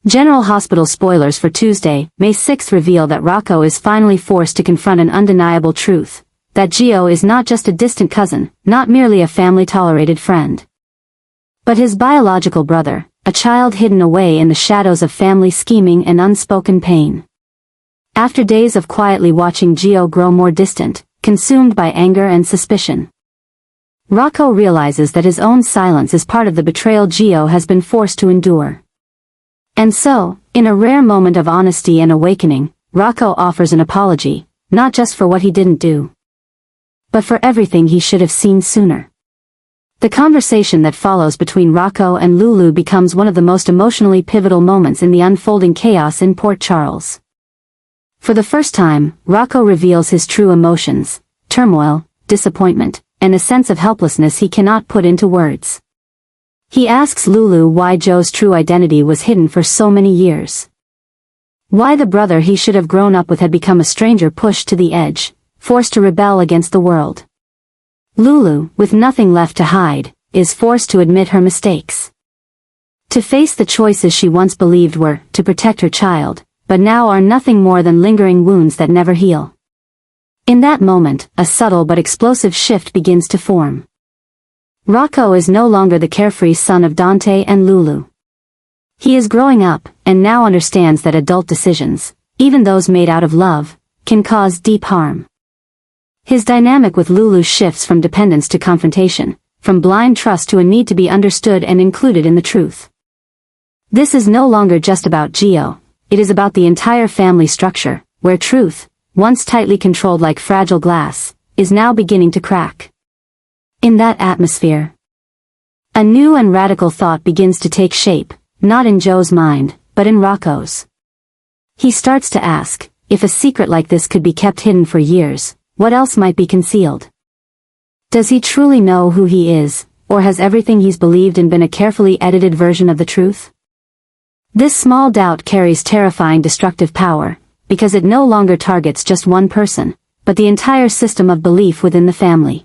General Hospital spoilers for Tuesday, May 6 reveal that Rocco is finally forced to confront an undeniable truth, that Gio is not just a distant cousin, not merely a family-tolerated friend, but his biological brother, a child hidden away in the shadows of family scheming and unspoken pain. After days of quietly watching Gio grow more distant, consumed by anger and suspicion, Rocco realizes that his own silence is part of the betrayal Gio has been forced to endure. And so, in a rare moment of honesty and awakening, Rocco offers an apology, not just for what he didn't do, but for everything he should have seen sooner. The conversation that follows between Rocco and Lulu becomes one of the most emotionally pivotal moments in the unfolding chaos in Port Charles. For the first time, Rocco reveals his true emotions: turmoil, disappointment, and a sense of helplessness he cannot put into words. He asks Lulu why Joe's true identity was hidden for so many years. Why the brother he should have grown up with had become a stranger pushed to the edge, forced to rebel against the world. Lulu, with nothing left to hide, is forced to admit her mistakes, to face the choices she once believed were to protect her child, but now are nothing more than lingering wounds that never heal. In that moment, a subtle but explosive shift begins to form. Rocco is no longer the carefree son of Dante and Lulu. He is growing up, and now understands that adult decisions, even those made out of love, can cause deep harm. His dynamic with Lulu shifts from dependence to confrontation, from blind trust to a need to be understood and included in the truth. This is no longer just about Gio, it is about the entire family structure, where truth, once tightly controlled like fragile glass, is now beginning to crack. In that atmosphere, a new and radical thought begins to take shape, not in Joe's mind, but in Rocco's. He starts to ask, if a secret like this could be kept hidden for years, what else might be concealed? Does he truly know who he is, or has everything he's believed in been a carefully edited version of the truth? This small doubt carries terrifying destructive power, because it no longer targets just one person, but the entire system of belief within the family.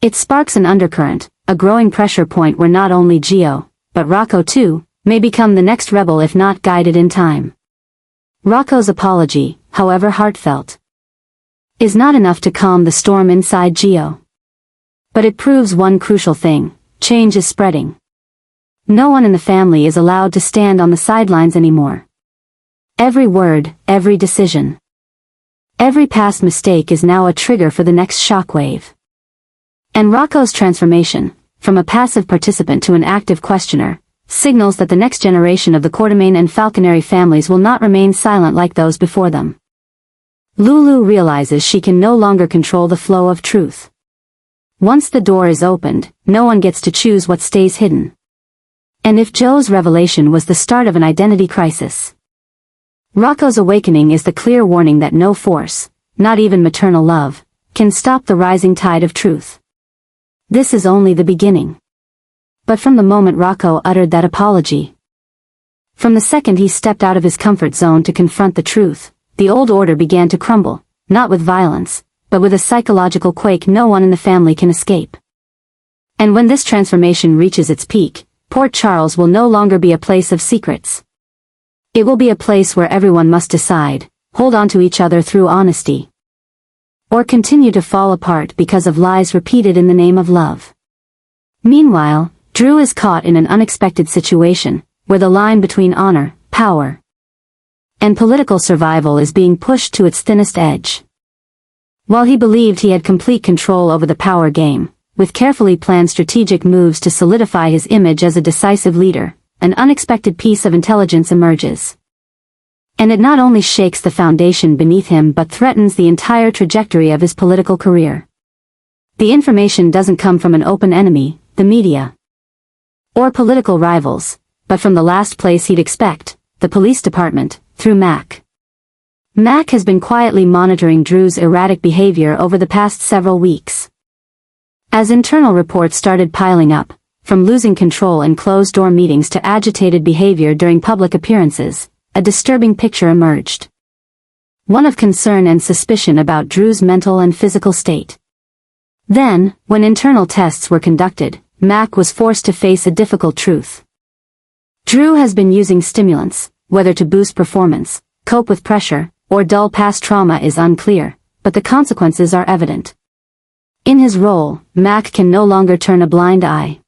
It sparks an undercurrent, a growing pressure point where not only Gio, but Rocco too, may become the next rebel if not guided in time. Rocco's apology, however heartfelt, is not enough to calm the storm inside Gio. But it proves one crucial thing: change is spreading. No one in the family is allowed to stand on the sidelines anymore. Every word, every decision, every past mistake is now a trigger for the next shockwave. And Rocco's transformation, from a passive participant to an active questioner, signals that the next generation of the Quartermaine and Falconeri families will not remain silent like those before them. Lulu realizes she can no longer control the flow of truth. Once the door is opened, no one gets to choose what stays hidden. And if Joe's revelation was the start of an identity crisis, Rocco's awakening is the clear warning that no force, not even maternal love, can stop the rising tide of truth. This is only the beginning. But from the moment Rocco uttered that apology, from the second he stepped out of his comfort zone to confront the truth, the old order began to crumble, not with violence, but with a psychological quake no one in the family can escape. And when this transformation reaches its peak, Port Charles will no longer be a place of secrets. It will be a place where everyone must decide, hold on to each other through honesty, or continue to fall apart because of lies repeated in the name of love. Meanwhile, Drew is caught in an unexpected situation, where the line between honor, power, and political survival is being pushed to its thinnest edge. While he believed he had complete control over the power game, with carefully planned strategic moves to solidify his image as a decisive leader, an unexpected piece of intelligence emerges. And it not only shakes the foundation beneath him but threatens the entire trajectory of his political career. The information doesn't come from an open enemy, the media, or political rivals, but from the last place he'd expect, the police department, through Mac. Mac has been quietly monitoring Drew's erratic behavior over the past several weeks. As internal reports started piling up, from losing control in closed-door meetings to agitated behavior during public appearances, a disturbing picture emerged. One of concern and suspicion about Drew's mental and physical state. Then, when internal tests were conducted, Mac was forced to face a difficult truth. Drew has been using stimulants, whether to boost performance, cope with pressure, or dull past trauma is unclear, but the consequences are evident. In his role, Mac can no longer turn a blind eye.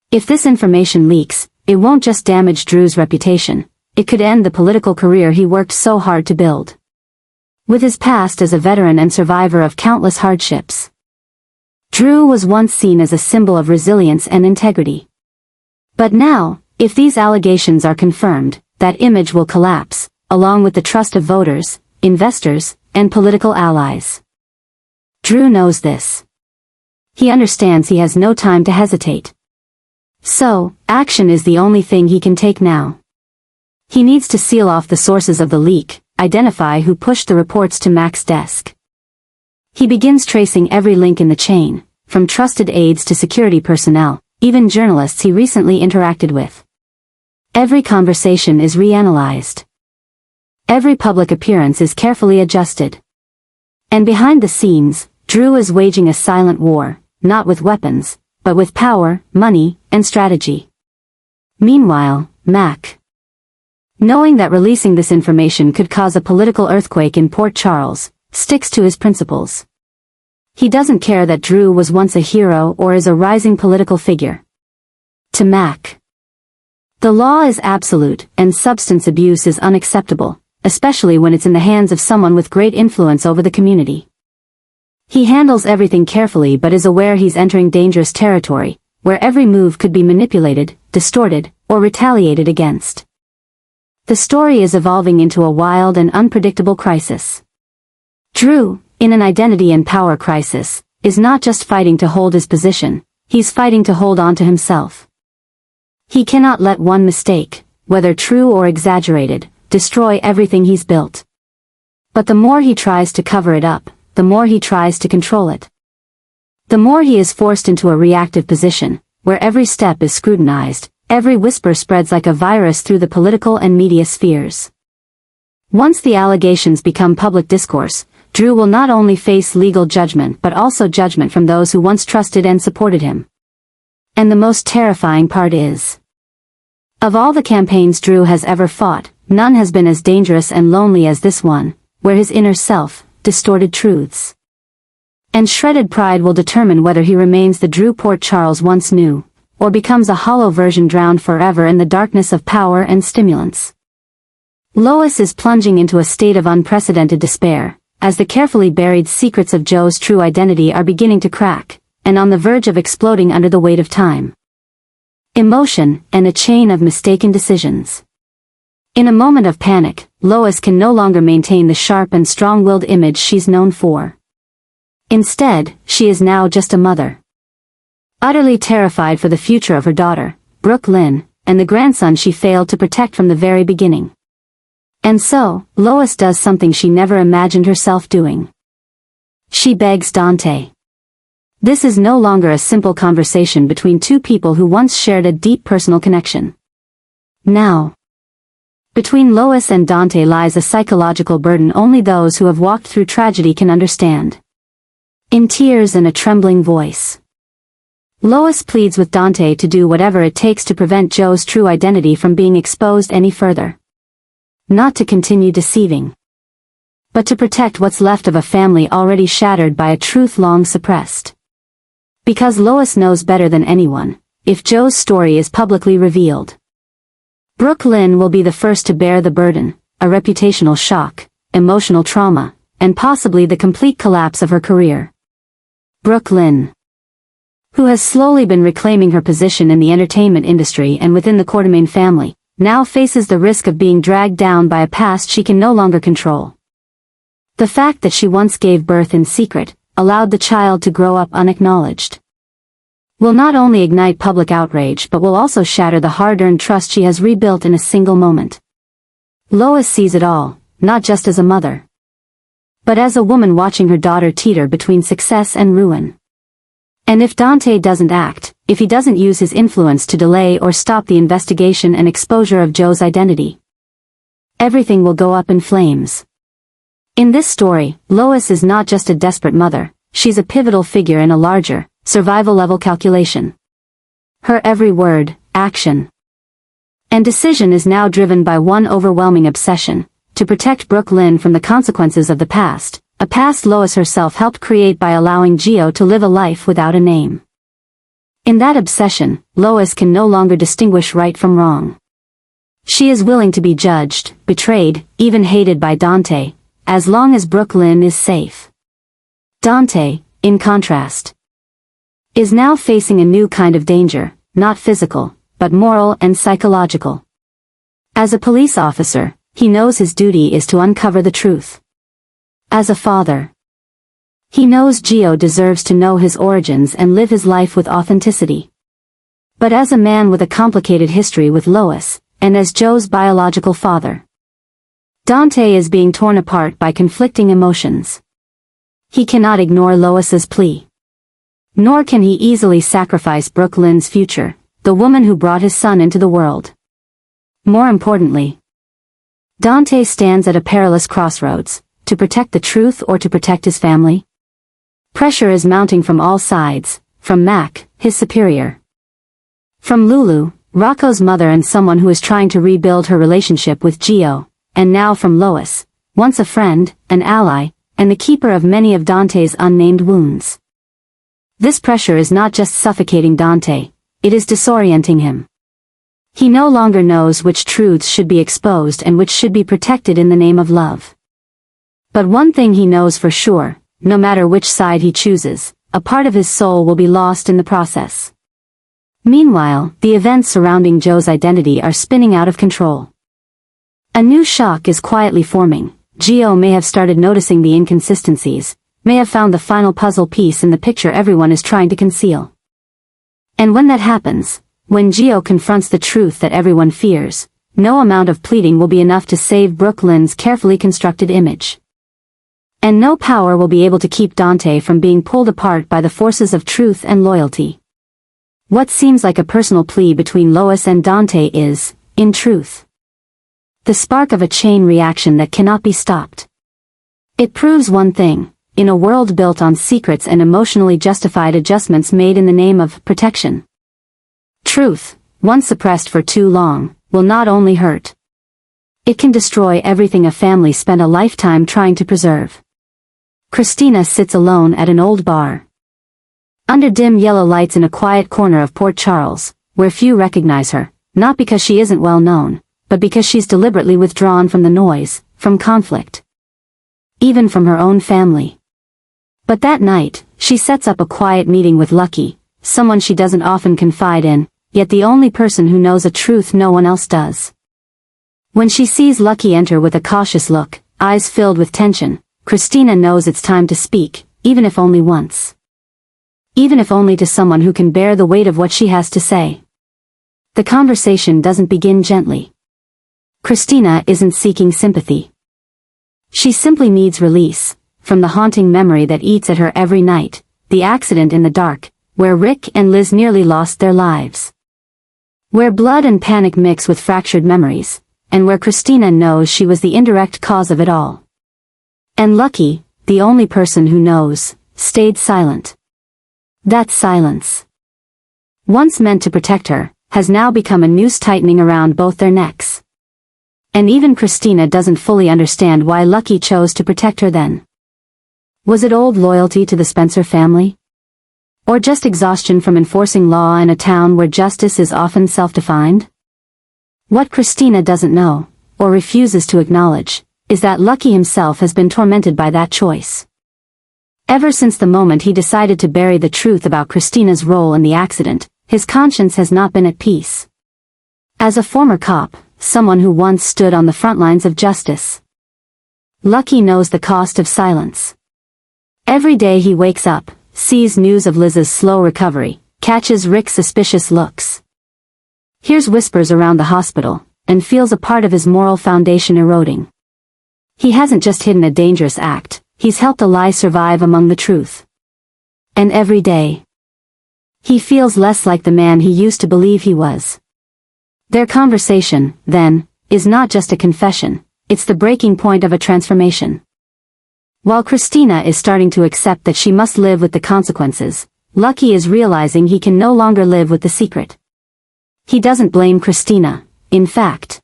If this information leaks, it won't just damage Drew's reputation, it could end the political career he worked so hard to build. With his past as a veteran and survivor of countless hardships, Drew was once seen as a symbol of resilience and integrity. But now, if these allegations are confirmed, that image will collapse, along with the trust of voters, investors, and political allies. Drew knows this. He understands he has no time to hesitate. So, action is the only thing he can take now. He needs to seal off the sources of the leak, identify who pushed the reports to Mac's desk. He begins tracing every link in the chain, from trusted aides to security personnel, even journalists he recently interacted with. Every conversation is reanalyzed. Every public appearance is carefully adjusted. And behind the scenes, Drew is waging a silent war, not with weapons, but with power, money, and strategy. Meanwhile, Mac, knowing that releasing this information could cause a political earthquake in Port Charles, sticks to his principles. He doesn't care that Drew was once a hero or is a rising political figure. To Mac, the law is absolute and substance abuse is unacceptable, especially when it's in the hands of someone with great influence over the community. He handles everything carefully but is aware he's entering dangerous territory, where every move could be manipulated, distorted, or retaliated against. The story is evolving into a wild and unpredictable crisis. Drew, in an identity and power crisis, is not just fighting to hold his position, he's fighting to hold on to himself. He cannot let one mistake, whether true or exaggerated, destroy everything he's built. But the more he tries to cover it up, the more he tries to control it. The more he is forced into a reactive position, where every step is scrutinized, every whisper spreads like a virus through the political and media spheres. Once the allegations become public discourse, Drew will not only face legal judgment but also judgment from those who once trusted and supported him. And the most terrifying part is, of all the campaigns Drew has ever fought, none has been as dangerous and lonely as this one, where his inner self, distorted truths, and shredded pride will determine whether he remains the Drew Port Charles once knew, or becomes a hollow version drowned forever in the darkness of power and stimulants. Lois is plunging into a state of unprecedented despair, as the carefully buried secrets of Joe's true identity are beginning to crack, and on the verge of exploding under the weight of time, emotion, and a chain of mistaken decisions. In a moment of panic, Lois can no longer maintain the sharp and strong-willed image she's known for. Instead, she is now just a mother, utterly terrified for the future of her daughter, Brooke Lynn, and the grandson she failed to protect from the very beginning. And so, Lois does something she never imagined herself doing. She begs Dante. This is no longer a simple conversation between two people who once shared a deep personal connection. Now, between Lois and Dante lies a psychological burden only those who have walked through tragedy can understand. In tears and a trembling voice, Lois pleads with Dante to do whatever it takes to prevent Joe's true identity from being exposed any further. Not to continue deceiving, but to protect what's left of a family already shattered by a truth long suppressed. Because Lois knows better than anyone, if Joe's story is publicly revealed, Brooke Lynn will be the first to bear the burden, a reputational shock, emotional trauma, and possibly the complete collapse of her career. Brooke Lynn, who has slowly been reclaiming her position in the entertainment industry and within the Quartermaine family, now faces the risk of being dragged down by a past she can no longer control. The fact that she once gave birth in secret, allowed the child to grow up unacknowledged, will not only ignite public outrage but will also shatter the hard-earned trust she has rebuilt in a single moment. Lois sees it all, not just as a mother, but as a woman watching her daughter teeter between success and ruin. And if Dante doesn't act, if he doesn't use his influence to delay or stop the investigation and exposure of Joe's identity, everything will go up in flames. In this story, Lois is not just a desperate mother, she's a pivotal figure in a larger, survival-level calculation. Her every word, action, And decision is now driven by one overwhelming obsession: to protect Brooke Lynn from the consequences of the past, a past Lois herself helped create by allowing Gio to live a life without a name. In that obsession, Lois can no longer distinguish right from wrong. She is willing to be judged, betrayed, even hated by Dante, as long as Brooke Lynn is safe. Dante, in contrast, is now facing a new kind of danger, not physical, but moral and psychological. As a police officer, he knows his duty is to uncover the truth. As a father, he knows Gio deserves to know his origins and live his life with authenticity. But as a man with a complicated history with Lois, and as Joe's biological father, Dante is being torn apart by conflicting emotions. He cannot ignore Lois's plea. Nor can he easily sacrifice Brooke Lynn's future, the woman who brought his son into the world. More importantly, Dante stands at a perilous crossroads: to protect the truth or to protect his family. Pressure is mounting from all sides, from Mac, his superior, from Lulu, Rocco's mother and someone who is trying to rebuild her relationship with Gio, and now from Lois, once a friend, an ally, and the keeper of many of Dante's unnamed wounds. This pressure is not just suffocating Dante, it is disorienting him. He no longer knows which truths should be exposed and which should be protected in the name of love. But one thing he knows for sure: no matter which side he chooses, a part of his soul will be lost in the process. Meanwhile, the events surrounding Joe's identity are spinning out of control. A new shock is quietly forming. Gio may have started noticing the inconsistencies, may have found the final puzzle piece in the picture everyone is trying to conceal. And when that happens, when Gio confronts the truth that everyone fears, no amount of pleading will be enough to save Brooke Lynn's carefully constructed image. And no power will be able to keep Dante from being pulled apart by the forces of truth and loyalty. What seems like a personal plea between Lois and Dante is, in truth, the spark of a chain reaction that cannot be stopped. It proves one thing: in a world built on secrets and emotionally justified adjustments made in the name of protection, truth, once suppressed for too long, will not only hurt. It can destroy everything a family spent a lifetime trying to preserve. Christina sits alone at an old bar, under dim yellow lights in a quiet corner of Port Charles, where few recognize her, not because she isn't well known, but because she's deliberately withdrawn from the noise, from conflict, even from her own family. But that night, she sets up a quiet meeting with Lucky, someone she doesn't often confide in, yet the only person who knows a truth no one else does. When she sees Lucky enter with a cautious look, eyes filled with tension, Christina knows it's time to speak, even if only once. Even if only to someone who can bear the weight of what she has to say. The conversation doesn't begin gently. Christina isn't seeking sympathy. She simply needs release from the haunting memory that eats at her every night: the accident in the dark, where Rick and Liz nearly lost their lives. Where blood and panic mix with fractured memories, and where Christina knows she was the indirect cause of it all. And Lucky, the only person who knows, stayed silent. That silence, once meant to protect her, has now become a noose tightening around both their necks. And even Christina doesn't fully understand why Lucky chose to protect her then. Was it old loyalty to the Spencer family? Or just exhaustion from enforcing law in a town where justice is often self-defined? What Christina doesn't know, or refuses to acknowledge, is that Lucky himself has been tormented by that choice. Ever since the moment he decided to bury the truth about Christina's role in the accident, his conscience has not been at peace. As a former cop, someone who once stood on the front lines of justice, Lucky knows the cost of silence. Every day he wakes up, sees news of Liz's slow recovery, catches Rick's suspicious looks, hears whispers around the hospital, and feels a part of his moral foundation eroding. He hasn't just hidden a dangerous act, he's helped a lie survive among the truth. And every day, he feels less like the man he used to believe he was. Their conversation, then, is not just a confession, it's the breaking point of a transformation. While Christina is starting to accept that she must live with the consequences, Lucky is realizing he can no longer live with the secret. He doesn't blame Christina, in fact.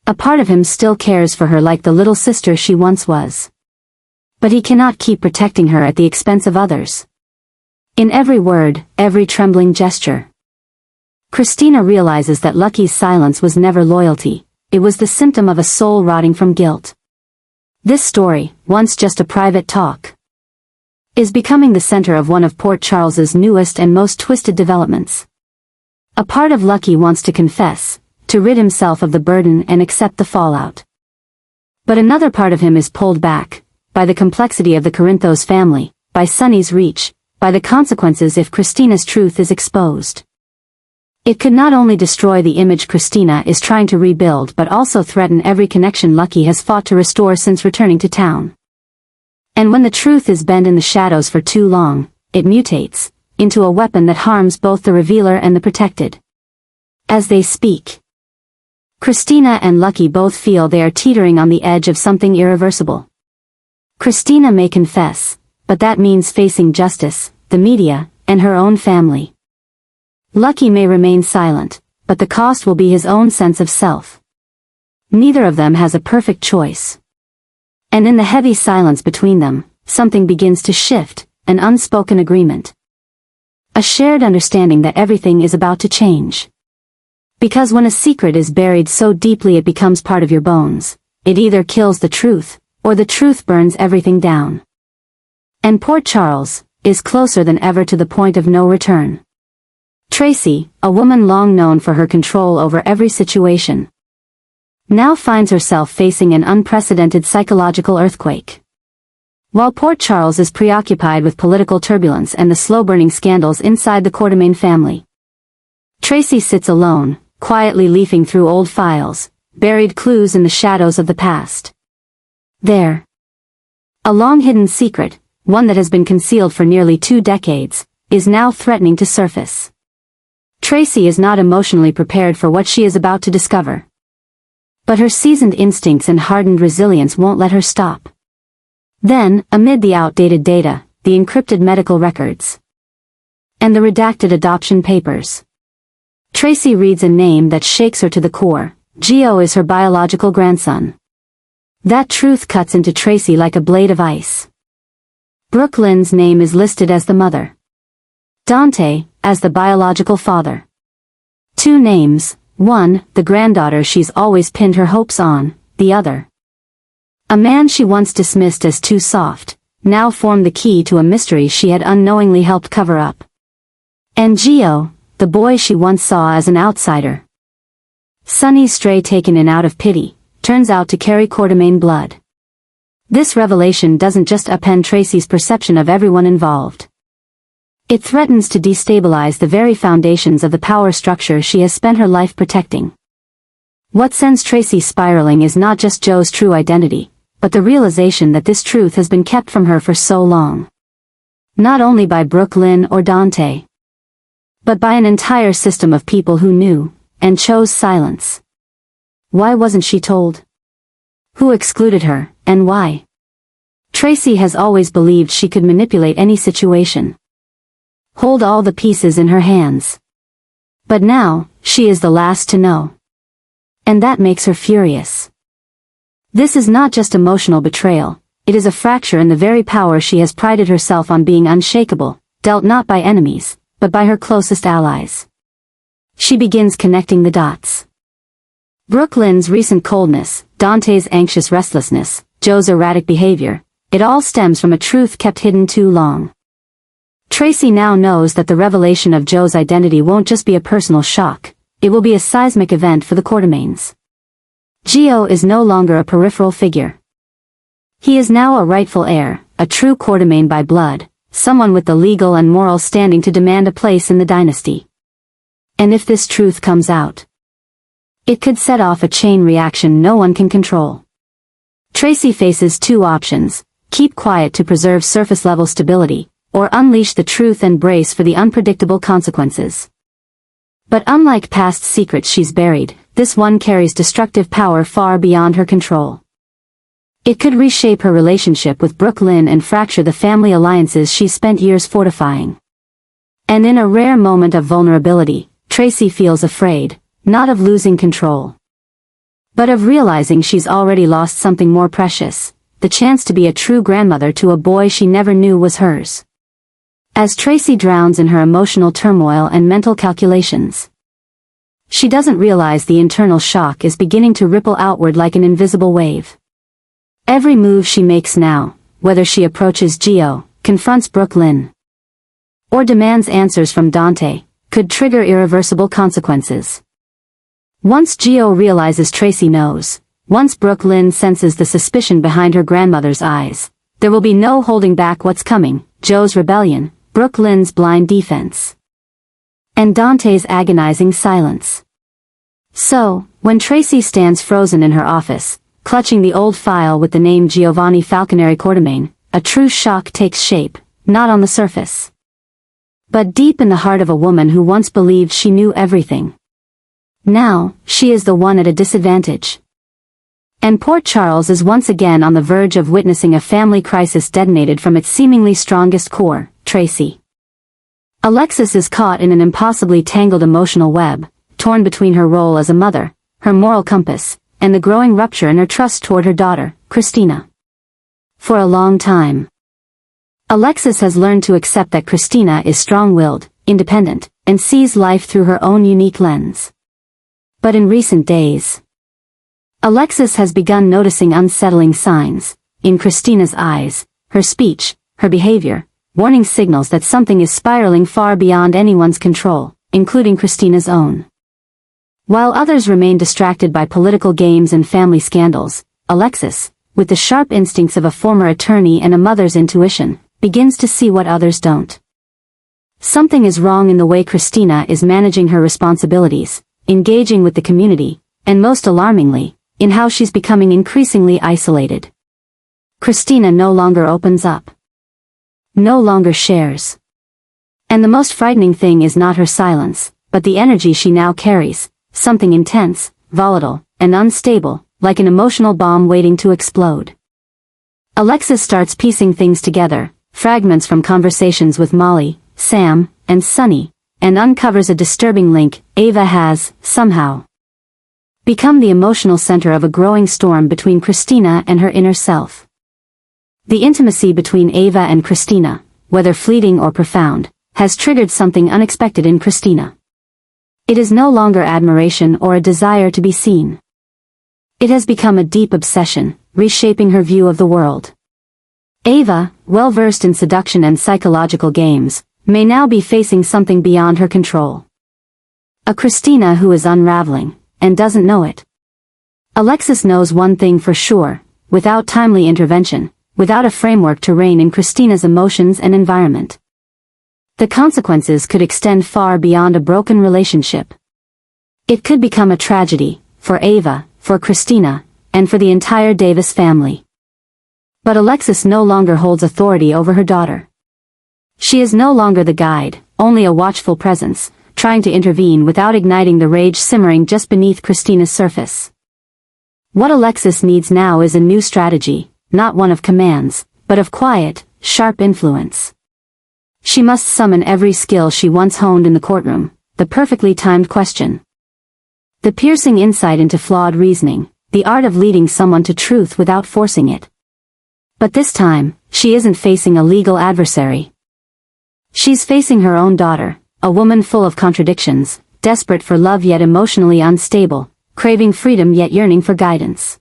A part of him still cares for her like the little sister she once was. But he cannot keep protecting her at the expense of others. In every word, every trembling gesture, Christina realizes that Lucky's silence was never loyalty, it was the symptom of a soul rotting from guilt. This story, once just a private talk, is becoming the center of one of Port Charles's newest and most twisted developments. A part of Lucky wants to confess, to rid himself of the burden and accept the fallout. But another part of him is pulled back, by the complexity of the Corinthos family, by Sonny's reach, by the consequences if Christina's truth is exposed. It could not only destroy the image Christina is trying to rebuild but also threaten every connection Lucky has fought to restore since returning to town. And when the truth is bent in the shadows for too long, it mutates into a weapon that harms both the revealer and the protected. As they speak, Christina and Lucky both feel they are teetering on the edge of something irreversible. Christina may confess, but that means facing justice, the media, and her own family. Lucky may remain silent, but the cost will be his own sense of self. Neither of them has a perfect choice. And in the heavy silence between them, something begins to shift, an unspoken agreement. A shared understanding that everything is about to change. Because when a secret is buried so deeply it becomes part of your bones, it either kills the truth, or the truth burns everything down. And Port Charles is closer than ever to the point of no return. Tracy, a woman long known for her control over every situation, now finds herself facing an unprecedented psychological earthquake. While Port Charles is preoccupied with political turbulence and the slow-burning scandals inside the Quartermain family, Tracy sits alone, quietly leafing through old files, buried clues in the shadows of the past. There, a long-hidden secret, one that has been concealed for nearly 2 decades, is now threatening to surface. Tracy is not emotionally prepared for what she is about to discover. But her seasoned instincts and hardened resilience won't let her stop. Then, amid the outdated data, the encrypted medical records, and the redacted adoption papers, Tracy reads a name that shakes her to the core. Gio is her biological grandson. That truth cuts into Tracy like a blade of ice. Brooke Lynn's name is listed as the mother. Dante, as the biological father. 2 names, one, the granddaughter she's always pinned her hopes on, the other, a man she once dismissed as too soft, now formed the key to a mystery she had unknowingly helped cover up. And Gio, the boy she once saw as an outsider. Sonny's stray taken in out of pity, turns out to carry Quartermain blood. This revelation doesn't just upend Tracy's perception of everyone involved. It threatens to destabilize the very foundations of the power structure she has spent her life protecting. What sends Tracy spiraling is not just Joe's true identity, but the realization that this truth has been kept from her for so long. Not only by Brooke Lynn or Dante, but by an entire system of people who knew, and chose silence. Why wasn't she told? Who excluded her, and why? Tracy has always believed she could manipulate any situation, hold all the pieces in her hands. But now, she is the last to know. And that makes her furious. This is not just emotional betrayal, it is a fracture in the very power she has prided herself on being unshakable, dealt not by enemies, but by her closest allies. She begins connecting the dots. Brooke Lynn's recent coldness, Dante's anxious restlessness, Joe's erratic behavior, it all stems from a truth kept hidden too long. Tracy now knows that the revelation of Joe's identity won't just be a personal shock, it will be a seismic event for the Quartermains. Gio is no longer a peripheral figure. He is now a rightful heir, a true Quartermain by blood, someone with the legal and moral standing to demand a place in the dynasty. And if this truth comes out, it could set off a chain reaction no one can control. Tracy faces 2 options, keep quiet to preserve surface-level stability, or unleash the truth and brace for the unpredictable consequences. But unlike past secrets she's buried, this one carries destructive power far beyond her control. It could reshape her relationship with Brooke Lynn and fracture the family alliances she's spent years fortifying. And in a rare moment of vulnerability, Tracy feels afraid, not of losing control, but of realizing she's already lost something more precious, the chance to be a true grandmother to a boy she never knew was hers. As Tracy drowns in her emotional turmoil and mental calculations, she doesn't realize the internal shock is beginning to ripple outward like an invisible wave. Every move she makes now, whether she approaches Gio, confronts Brooke Lynn, or demands answers from Dante, could trigger irreversible consequences. Once Gio realizes Tracy knows, once Brooke Lynn senses the suspicion behind her grandmother's eyes, there will be no holding back what's coming: Joe's rebellion, Brooke Lynn's blind defense, and Dante's agonizing silence. So, when Tracy stands frozen in her office, clutching the old file with the name Giovanni Falconeri Quartermain, a true shock takes shape, not on the surface, but deep in the heart of a woman who once believed she knew everything. Now, she is the one at a disadvantage. And Port Charles is once again on the verge of witnessing a family crisis detonated from its seemingly strongest core, Tracy. Alexis is caught in an impossibly tangled emotional web, torn between her role as a mother, her moral compass, and the growing rupture in her trust toward her daughter, Christina. For a long time, Alexis has learned to accept that Christina is strong-willed, independent, and sees life through her own unique lens. But in recent days, Alexis has begun noticing unsettling signs, in Christina's eyes, her speech, her behavior, warning signals that something is spiraling far beyond anyone's control, including Christina's own. While others remain distracted by political games and family scandals, Alexis, with the sharp instincts of a former attorney and a mother's intuition, begins to see what others don't. Something is wrong in the way Christina is managing her responsibilities, engaging with the community, and most alarmingly, in how she's becoming increasingly isolated. Christina no longer opens up, no longer shares. And the most frightening thing is not her silence, but the energy she now carries, something intense, volatile, and unstable, like an emotional bomb waiting to explode. Alexis starts piecing things together, fragments from conversations with Molly, Sam, and Sunny, and uncovers a disturbing link: Ava has, somehow, become the emotional center of a growing storm between Christina and her inner self. The intimacy between Ava and Christina, whether fleeting or profound, has triggered something unexpected in Christina. It is no longer admiration or a desire to be seen. It has become a deep obsession, reshaping her view of the world. Ava, well versed in seduction and psychological games, may now be facing something beyond her control. A Christina who is unraveling, and doesn't know it. Alexis knows one thing for sure: without timely intervention, without a framework to rein in Christina's emotions and environment, the consequences could extend far beyond a broken relationship. It could become a tragedy, for Ava, for Christina, and for the entire Davis family. But Alexis no longer holds authority over her daughter. She is no longer the guide, only a watchful presence, trying to intervene without igniting the rage simmering just beneath Christina's surface. What Alexis needs now is a new strategy, not one of commands, but of quiet, sharp influence. She must summon every skill she once honed in the courtroom: the perfectly timed question, the piercing insight into flawed reasoning, the art of leading someone to truth without forcing it. But this time, she isn't facing a legal adversary. She's facing her own daughter, a woman full of contradictions, desperate for love yet emotionally unstable, craving freedom yet yearning for guidance.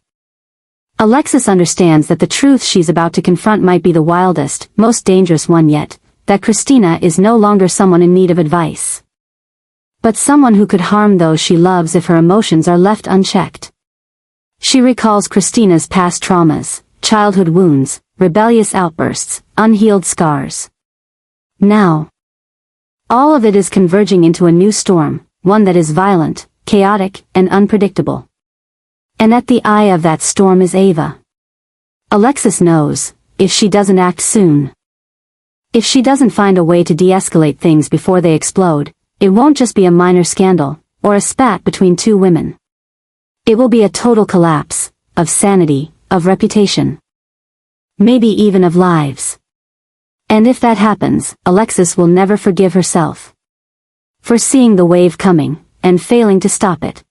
Alexis understands that the truth she's about to confront might be the wildest, most dangerous one yet, that Christina is no longer someone in need of advice, but someone who could harm those she loves if her emotions are left unchecked. She recalls Christina's past traumas, childhood wounds, rebellious outbursts, unhealed scars. Now, all of it is converging into a new storm, one that is violent, chaotic, and unpredictable. And at the eye of that storm is Ava. Alexis knows, if she doesn't act soon, if she doesn't find a way to de-escalate things before they explode, it won't just be a minor scandal, or a spat between two women. It will be a total collapse, of sanity, of reputation, maybe even of lives. And if that happens, Alexis will never forgive herself for seeing the wave coming, and failing to stop it.